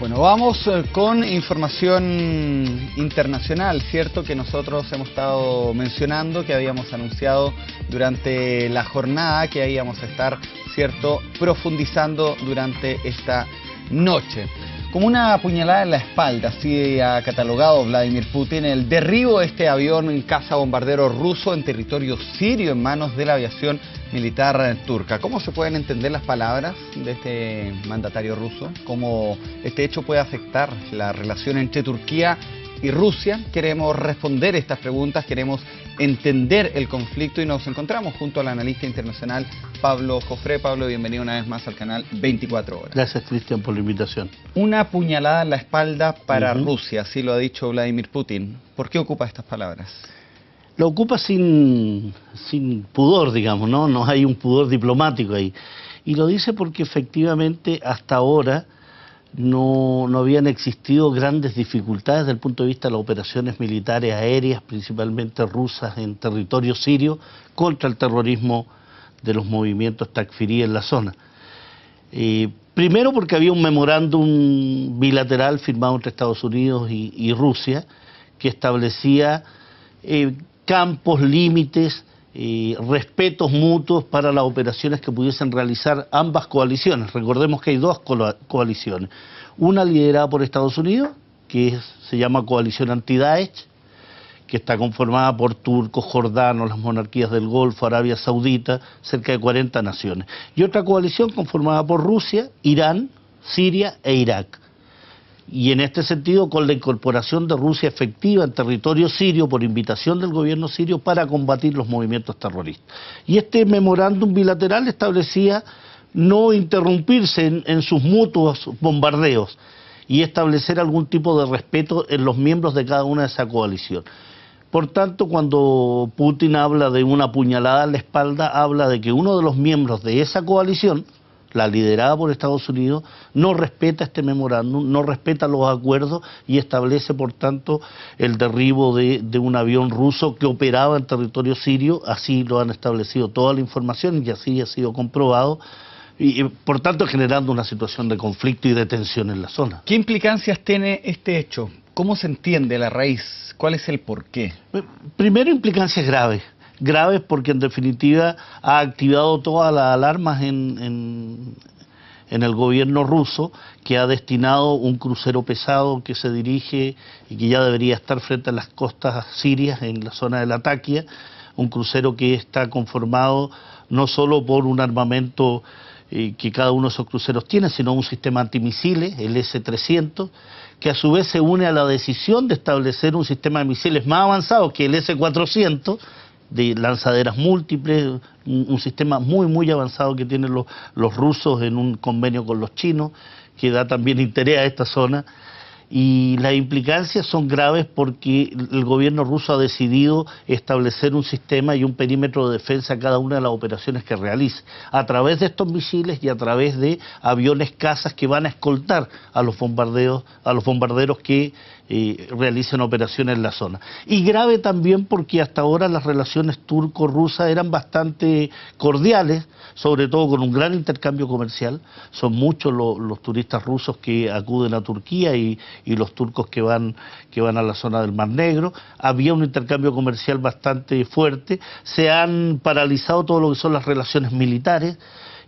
Bueno, vamos con información internacional, ¿cierto? Que nosotros hemos estado mencionando, que habíamos anunciado durante la jornada, que íbamos a estar, ¿cierto?, profundizando durante esta noche. Como una puñalada en la espalda, así ha catalogado Vladimir Putin el derribo de este avión en caza bombardero ruso en territorio sirio en manos de la aviación militar turca. ¿Cómo se pueden entender las palabras de este mandatario ruso? ¿Cómo este hecho puede afectar la relación entre Turquía y Rusia? Queremos responder estas preguntas, queremos entender el conflicto y nos encontramos junto al analista internacional Pablo Jofré. Pablo, bienvenido una vez más al canal 24 Horas. Gracias, Cristian, por la invitación. Una puñalada en la espalda para Rusia, así lo ha dicho Vladimir Putin. ¿Por qué ocupa estas palabras? Lo ocupa sin pudor, digamos, ¿no? No hay un pudor diplomático ahí. Y lo dice porque efectivamente hasta ahora no habían existido grandes dificultades desde el punto de vista de las operaciones militares aéreas, principalmente rusas, en territorio sirio, contra el terrorismo de los movimientos takfirí en la zona. Primero porque había un memorándum bilateral firmado entre Estados Unidos y Rusia que establecía campos, límites, respetos mutuos para las operaciones que pudiesen realizar ambas coaliciones. Recordemos que hay dos coaliciones. Una liderada por Estados Unidos, que se llama Coalición Anti-Daesh, que está conformada por turcos, jordanos, las monarquías del Golfo, Arabia Saudita, cerca de 40 naciones. Y otra coalición conformada por Rusia, Irán, Siria e Irak. Y en este sentido, con la incorporación de Rusia efectiva en territorio sirio por invitación del gobierno sirio para combatir los movimientos terroristas. Y este memorándum bilateral establecía no interrumpirse en sus mutuos bombardeos y establecer algún tipo de respeto en los miembros de cada una de esa coalición. Por tanto, cuando Putin habla de una puñalada en la espalda, habla de que uno de los miembros de esa coalición, la liderada por Estados Unidos, no respeta este memorándum, no respeta los acuerdos y establece, por tanto, el derribo de un avión ruso que operaba en territorio sirio. Así lo han establecido toda la información y así ha sido comprobado, y por tanto generando una situación de conflicto y de tensión en la zona. ¿Qué implicancias tiene este hecho? ¿Cómo se entiende la raíz? ¿Cuál es el porqué? Primero, implicancias graves porque en definitiva ha activado todas las alarmas en el gobierno ruso, que ha destinado un crucero pesado que se dirige y que ya debería estar frente a las costas sirias en la zona de Latakia, un crucero que está conformado no solo por un armamento que cada uno de esos cruceros tiene, sino un sistema antimisiles, el S-300, que a su vez se une a la decisión de establecer un sistema de misiles más avanzado que el S-400, de lanzaderas múltiples, un sistema muy avanzado que tienen los rusos en un convenio con los chinos, que da también interés a esta zona. Y las implicancias son graves porque el gobierno ruso ha decidido establecer un sistema y un perímetro de defensa a cada una de las operaciones que realice, a través de estos misiles y a través de aviones cazas que van a escoltar a los bombarderos que realicen operaciones en la zona. Y grave también porque hasta ahora las relaciones turco-rusas eran bastante cordiales, sobre todo con un gran intercambio comercial. Son muchos los turistas rusos que acuden a Turquía y los turcos que van a la zona del Mar Negro. Había un intercambio comercial bastante fuerte. Se han paralizado todo lo que son las relaciones militares.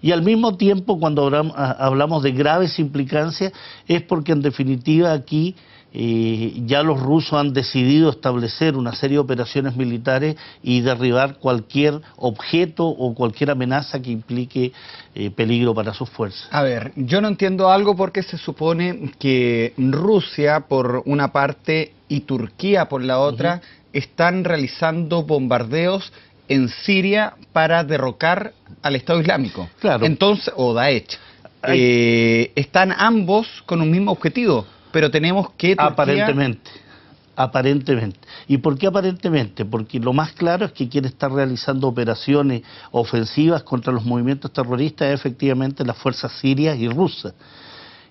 Y al mismo tiempo, cuando hablamos de graves implicancias, es porque en definitiva aquí ya los rusos han decidido establecer una serie de operaciones militares y derribar cualquier objeto o cualquier amenaza que implique peligro para sus fuerzas. A ver, yo no entiendo algo porque se supone que Rusia por una parte y Turquía por la otra están realizando bombardeos en Siria para derrocar al Estado Islámico. Claro. Entonces, o Daesh. Están ambos con un mismo objetivo, pero tenemos que Turquía... Aparentemente. ¿Y por qué aparentemente? Porque lo más claro es que quien está realizando operaciones ofensivas contra los movimientos terroristas es efectivamente las fuerzas sirias y rusas.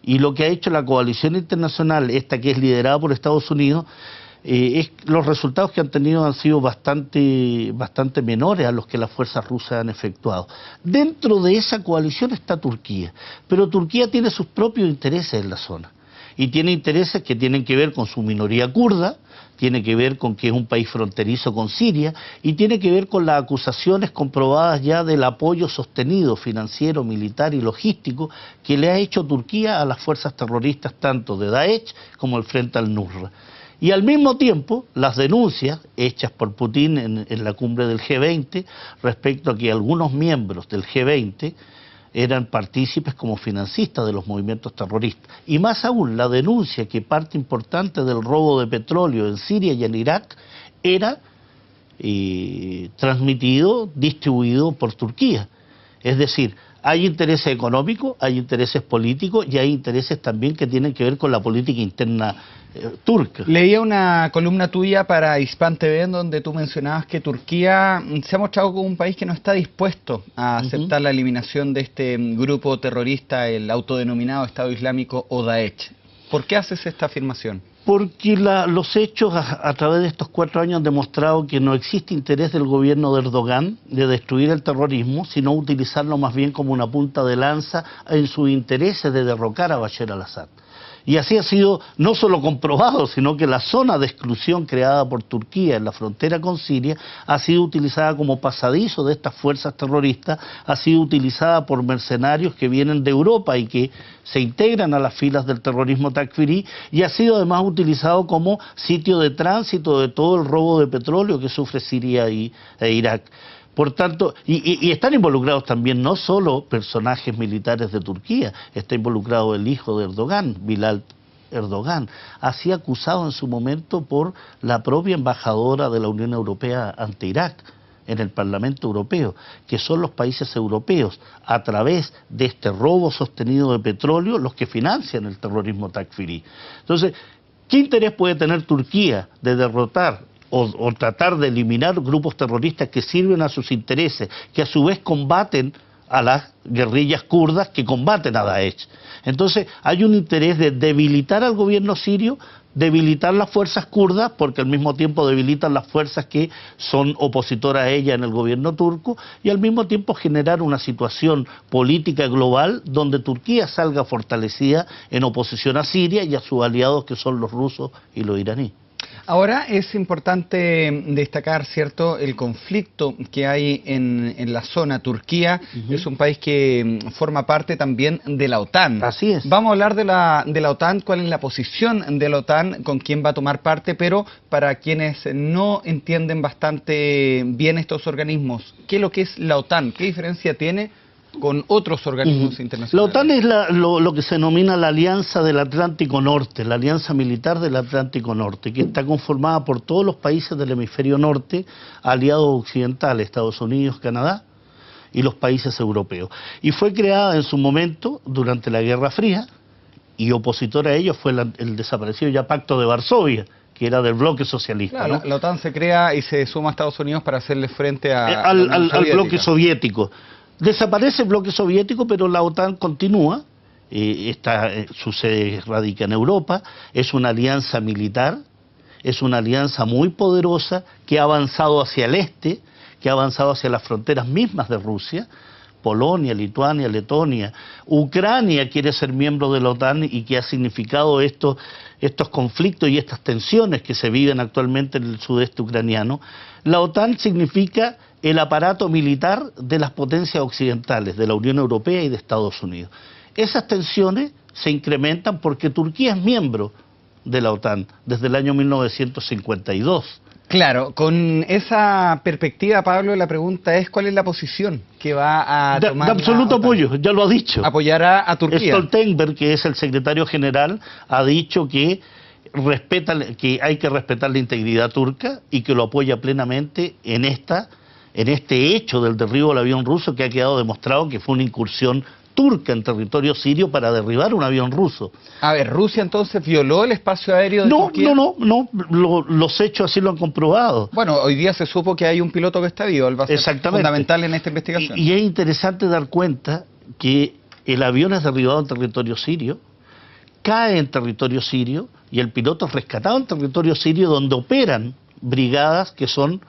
Y lo que ha hecho la coalición internacional, esta que es liderada por Estados Unidos, los resultados que han tenido han sido bastante menores a los que las fuerzas rusas han efectuado. Dentro de esa coalición está Turquía, pero Turquía tiene sus propios intereses en la zona. y tiene intereses que tienen que ver con su minoría kurda, tiene que ver con que es un país fronterizo con Siria y tiene que ver con las acusaciones comprobadas ya del apoyo sostenido financiero, militar y logístico que le ha hecho Turquía a las fuerzas terroristas tanto de Daesh como el Frente al-Nusra. Y al mismo tiempo, las denuncias hechas por Putin en la cumbre del G20 respecto a que algunos miembros del G20 eran partícipes como financistas de los movimientos terroristas. Y más aún, la denuncia que parte importante del robo de petróleo en Siria y en Irak era transmitido, distribuido por Turquía. Es decir, hay intereses económicos, hay intereses políticos y hay intereses también que tienen que ver con la política interna turca. Leía una columna tuya para Hispan TV en donde tú mencionabas que Turquía se ha mostrado como un país que no está dispuesto a aceptar la eliminación de este grupo terrorista, el autodenominado Estado Islámico o Daesh. ¿Por qué haces esta afirmación? Porque los hechos a través de estos 4 años han demostrado que no existe interés del gobierno de Erdogan de destruir el terrorismo, sino utilizarlo más bien como una punta de lanza en sus intereses de derrocar a Bashar al-Assad. Y así ha sido no solo comprobado, sino que la zona de exclusión creada por Turquía en la frontera con Siria ha sido utilizada como pasadizo de estas fuerzas terroristas, ha sido utilizada por mercenarios que vienen de Europa y que se integran a las filas del terrorismo takfirí, y ha sido además utilizado como sitio de tránsito de todo el robo de petróleo que sufre Siria e Irak. Por tanto, y están involucrados también no solo personajes militares de Turquía, está involucrado el hijo de Erdogan, Bilal Erdogan, así acusado en su momento por la propia embajadora de la Unión Europea ante Irak en el Parlamento Europeo, que son los países europeos, a través de este robo sostenido de petróleo, los que financian el terrorismo takfirí. Entonces, ¿qué interés puede tener Turquía de derrotar o tratar de eliminar grupos terroristas que sirven a sus intereses, que a su vez combaten a las guerrillas kurdas que combaten a Daesh? Entonces hay un interés de debilitar al gobierno sirio, debilitar las fuerzas kurdas, porque al mismo tiempo debilitan las fuerzas que son opositoras a ella en el gobierno turco, y al mismo tiempo generar una situación política global donde Turquía salga fortalecida en oposición a Siria y a sus aliados que son los rusos y los iraníes. Ahora es importante destacar, ¿cierto?, el conflicto que hay en la zona. Turquía es un país que forma parte también de la OTAN. Así es. Vamos a hablar de la OTAN, cuál es la posición de la OTAN, con quién va a tomar parte, pero para quienes no entienden bastante bien estos organismos, ¿qué es lo que es la OTAN? ¿Qué diferencia tiene con otros organismos internacionales? La OTAN es lo que se denomina la Alianza del Atlántico Norte, la Alianza Militar del Atlántico Norte, que está conformada por todos los países del hemisferio norte, aliados occidentales, Estados Unidos, Canadá y los países europeos. Y fue creada en su momento durante la Guerra Fría, y opositor a ello fue el desaparecido ya Pacto de Varsovia, que era del bloque socialista. Claro, ¿no? La OTAN se crea y se suma a Estados Unidos para hacerle frente al bloque soviético. Desaparece el bloque soviético, pero la OTAN continúa, su sede radica en Europa, es una alianza militar, es una alianza muy poderosa que ha avanzado hacia el este, que ha avanzado hacia las fronteras mismas de Rusia. Polonia, Lituania, Letonia, Ucrania quiere ser miembro de la OTAN y que ha significado estos conflictos y estas tensiones que se viven actualmente en el sudeste ucraniano. La OTAN significa el aparato militar de las potencias occidentales, de la Unión Europea y de Estados Unidos. Esas tensiones se incrementan porque Turquía es miembro de la OTAN desde el año 1952. Claro, con esa perspectiva, Pablo, la pregunta es ¿cuál es la posición que va a tomar? De absoluto apoyo, ya lo ha dicho. ¿Apoyará a Turquía? Stoltenberg, que es el secretario general, ha dicho que hay que respetar la integridad turca y que lo apoya plenamente en este hecho del derribo del avión ruso, que ha quedado demostrado que fue una incursión turca en territorio sirio para derribar un avión ruso. A ver, ¿Rusia entonces violó el espacio aéreo de Turquía? No, los hechos así lo han comprobado. Bueno, hoy día se supo que hay un piloto que está vivo, él va a ser fundamental en esta investigación. Y es interesante dar cuenta que el avión es derribado en territorio sirio, cae en territorio sirio, y el piloto es rescatado en territorio sirio donde operan brigadas que son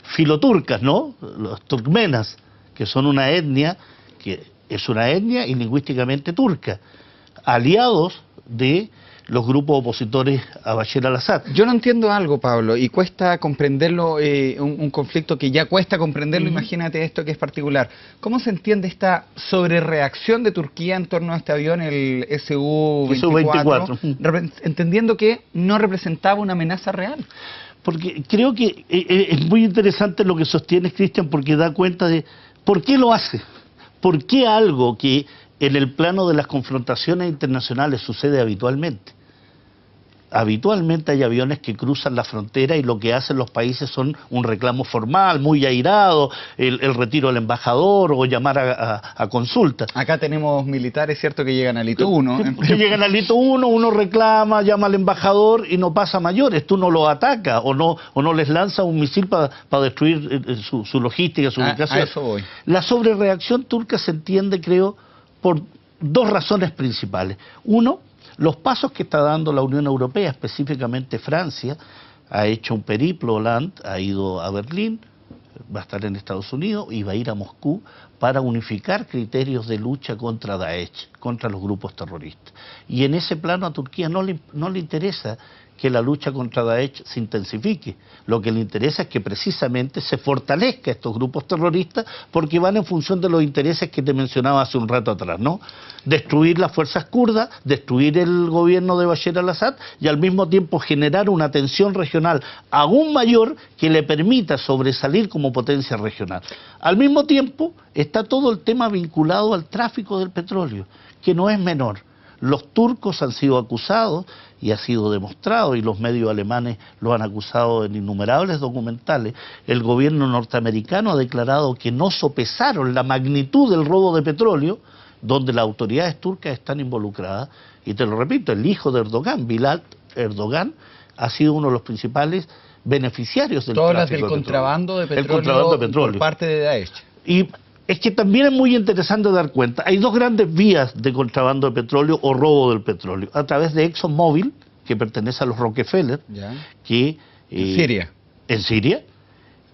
filoturcas, ¿no? Los turkmenas, que son una etnia, que es una etnia y lingüísticamente turca, aliados de los grupos opositores a Bashar al-Assad. Yo no entiendo algo, Pablo, y cuesta comprenderlo, un conflicto que ya cuesta comprenderlo, imagínate esto que es particular. ¿Cómo se entiende esta sobrereacción de Turquía en torno a este avión, el Su-24, entendiendo que no representaba una amenaza real? Porque creo que es muy interesante lo que sostiene Cristian, porque da cuenta de por qué lo hace, por qué algo que en el plano de las confrontaciones internacionales sucede habitualmente. Habitualmente hay aviones que cruzan la frontera y lo que hacen los países son un reclamo formal, muy airado, el retiro del embajador o llamar a consulta. Acá tenemos militares, ¿cierto?, que llegan al hito 1. Que llegan al hito 1, uno reclama, llama al embajador y no pasa mayores. Tú no lo atacas o no les lanza un misil para destruir su logística, su ubicación. A eso voy. La sobrereacción turca se entiende, creo, por dos razones principales. Uno, los pasos que está dando la Unión Europea, específicamente Francia, ha hecho un periplo, Hollande ha ido a Berlín, va a estar en Estados Unidos y va a ir a Moscú para unificar criterios de lucha contra Daesh, contra los grupos terroristas. Y en ese plano a Turquía no le interesa que la lucha contra Daesh se intensifique. Lo que le interesa es que precisamente se fortalezca estos grupos terroristas porque van en función de los intereses que te mencionaba hace un rato atrás, ¿no? Destruir las fuerzas kurdas, destruir el gobierno de Bashar al-Assad y al mismo tiempo generar una tensión regional aún mayor que le permita sobresalir como potencia regional. Al mismo tiempo está todo el tema vinculado al tráfico del petróleo, que no es menor. Los turcos han sido acusados y ha sido demostrado, y los medios alemanes lo han acusado en innumerables documentales. El gobierno norteamericano ha declarado que no sopesaron la magnitud del robo de petróleo, donde las autoridades turcas están involucradas. Y te lo repito, el hijo de Erdogan, Bilal Erdogan, ha sido uno de los principales beneficiarios del tráfico del contrabando de petróleo, el contrabando de petróleo por parte de Daesh. Y es que también es muy interesante dar cuenta, hay dos grandes vías de contrabando de petróleo o robo del petróleo, a través de ExxonMobil, que pertenece a los Rockefeller, que en Siria,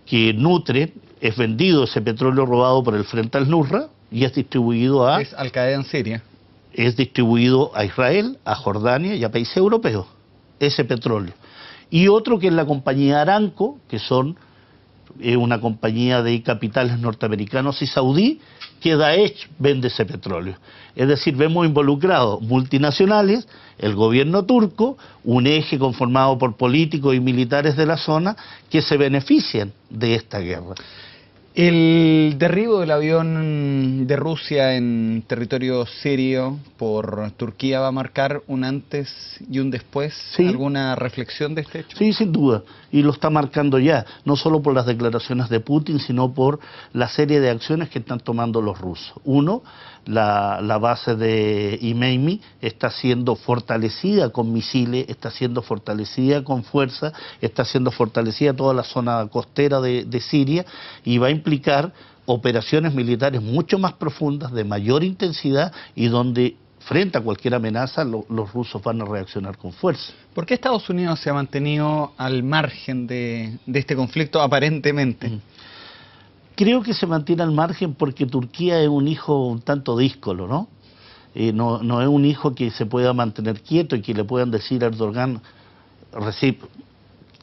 que nutre, es vendido ese petróleo robado por el Frente al-Nusra y es distribuido a... Es Al-Qaeda en Siria. Es distribuido a Israel, a Jordania y a países europeos, ese petróleo. Y otro que es la compañía Aramco, que son una compañía de capitales norteamericanos y saudí, que Daesh vende ese petróleo. Es decir, vemos involucrados multinacionales, el gobierno turco, un eje conformado por políticos y militares de la zona que se benefician de esta guerra. El derribo del avión de Rusia en territorio sirio por Turquía va a marcar un antes y un después. Sí. ¿Alguna reflexión de este hecho? Sí, sin duda, y lo está marcando ya, no solo por las declaraciones de Putin, sino por la serie de acciones que están tomando los rusos. Uno, la base de Imeimi está siendo fortalecida con misiles, está siendo fortalecida con fuerza, está siendo fortalecida toda la zona costera de Siria, y va a implicar operaciones militares mucho más profundas, de mayor intensidad, y donde frente a cualquier amenaza los rusos van a reaccionar con fuerza. ¿Por qué Estados Unidos se ha mantenido al margen de este conflicto aparentemente? Creo que se mantiene al margen porque Turquía es un hijo un tanto díscolo, ¿no? No es un hijo que se pueda mantener quieto y que le puedan decir a Erdogan, Recep,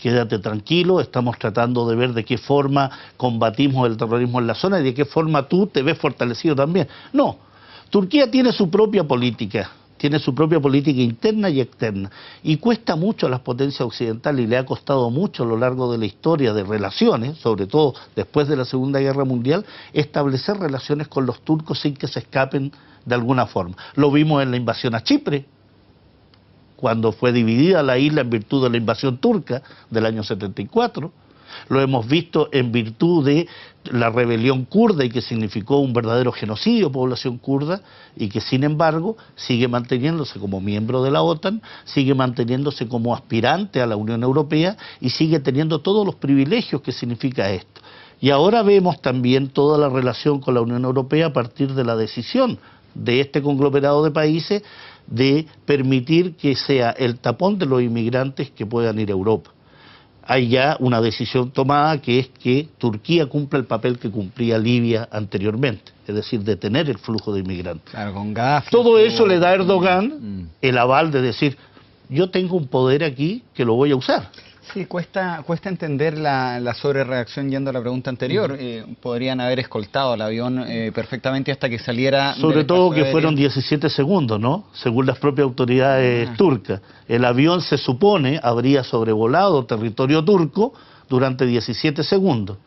quédate tranquilo, estamos tratando de ver de qué forma combatimos el terrorismo en la zona y de qué forma tú te ves fortalecido también. No, Turquía tiene su propia política interna y externa, y cuesta mucho a las potencias occidentales, y le ha costado mucho a lo largo de la historia de relaciones, sobre todo después de la Segunda Guerra Mundial, establecer relaciones con los turcos sin que se escapen de alguna forma. Lo vimos en la invasión a Chipre, cuando fue dividida la isla en virtud de la invasión turca del año 74, lo hemos visto en virtud de la rebelión kurda y que significó un verdadero genocidio de población kurda, y que sin embargo sigue manteniéndose como miembro de la OTAN, sigue manteniéndose como aspirante a la Unión Europea y sigue teniendo todos los privilegios que significa esto. Y ahora vemos también toda la relación con la Unión Europea a partir de la decisión de este conglomerado de países de permitir que sea el tapón de los inmigrantes que puedan ir a Europa. hay ya una decisión tomada, que es que Turquía cumpla el papel que cumplía Libia anteriormente, es decir, detener el flujo de inmigrantes. Claro, con Gaddafi. Todo eso le da a Erdogan el aval de decir, yo tengo un poder aquí que lo voy a usar. Sí, cuesta entender la sobrereacción yendo a la pregunta anterior. Podrían haber escoltado al avión perfectamente hasta que saliera... Sobre todo que fueron 17 segundos, ¿no? Según las propias autoridades turcas. El avión, se supone, habría sobrevolado territorio turco durante 17 segundos.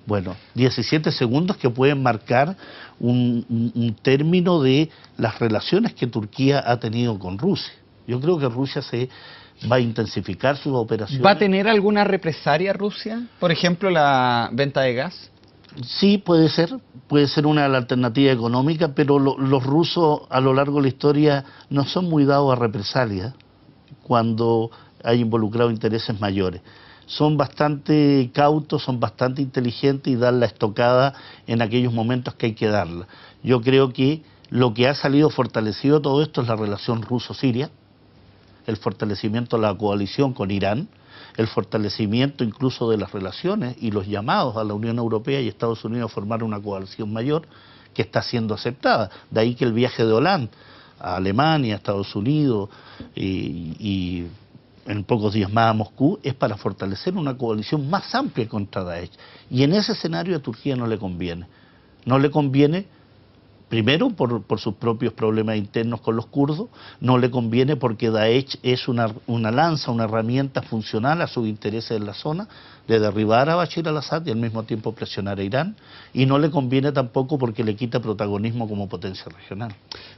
Bueno, 17 segundos que pueden marcar un término de las relaciones que Turquía ha tenido con Rusia. Yo creo que Rusia va a intensificar sus operaciones. ¿Va a tener alguna represalia Rusia? Por ejemplo, la venta de gas. Sí, puede ser una alternativa económica, pero los rusos a lo largo de la historia no son muy dados a represalias cuando hay involucrado intereses mayores. Son bastante cautos, son bastante inteligentes y dan la estocada en aquellos momentos que hay que darla. Yo creo que lo que ha salido fortalecido todo esto es la relación ruso-siria, el fortalecimiento de la coalición con Irán, el fortalecimiento incluso de las relaciones y los llamados a la Unión Europea y Estados Unidos a formar una coalición mayor que está siendo aceptada. De ahí que el viaje de Hollande a Alemania, a Estados Unidos y en pocos días más a Moscú es para fortalecer una coalición más amplia contra Daesh. Y en ese escenario a Turquía no le conviene. No le conviene, primero, por sus propios problemas internos con los kurdos, no le conviene porque Daesh es una lanza, una herramienta funcional a sus intereses en la zona, de derribar a Bashir al-Assad y al mismo tiempo presionar a Irán, y no le conviene tampoco porque le quita protagonismo como potencia regional.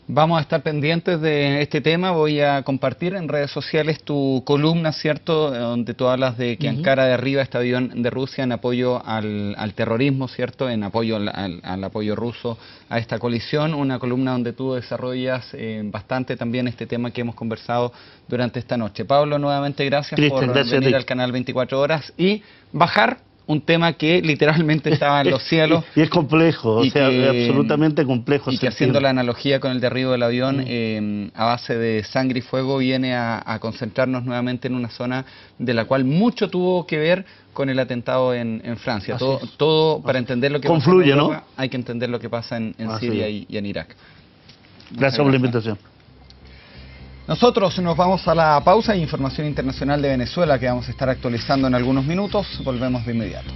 Vamos a estar pendientes de este tema. Voy a compartir en redes sociales tu columna, ¿cierto?, donde tú hablas de que Ankara derriba este avión de Rusia en apoyo al terrorismo, ¿cierto?, en apoyo al apoyo ruso a esta colisión. Una columna donde tú desarrollas bastante también este tema que hemos conversado durante esta noche. Pablo, nuevamente gracias por venir al canal 24 Horas y bajar un tema que literalmente estaba en los cielos. Y es complejo, es absolutamente complejo. Y que haciendo la analogía con el derribo del avión, a base de sangre y fuego, viene a concentrarnos nuevamente en una zona de la cual mucho tuvo que ver con el atentado en Francia. Todo para entender lo que confluye, pasa en Europa, ¿no? hay que entender lo que pasa en Siria y en Irak. Gracias por la invitación. Nosotros nos vamos a la pausa y información internacional de Venezuela que vamos a estar actualizando en algunos minutos. Volvemos de inmediato.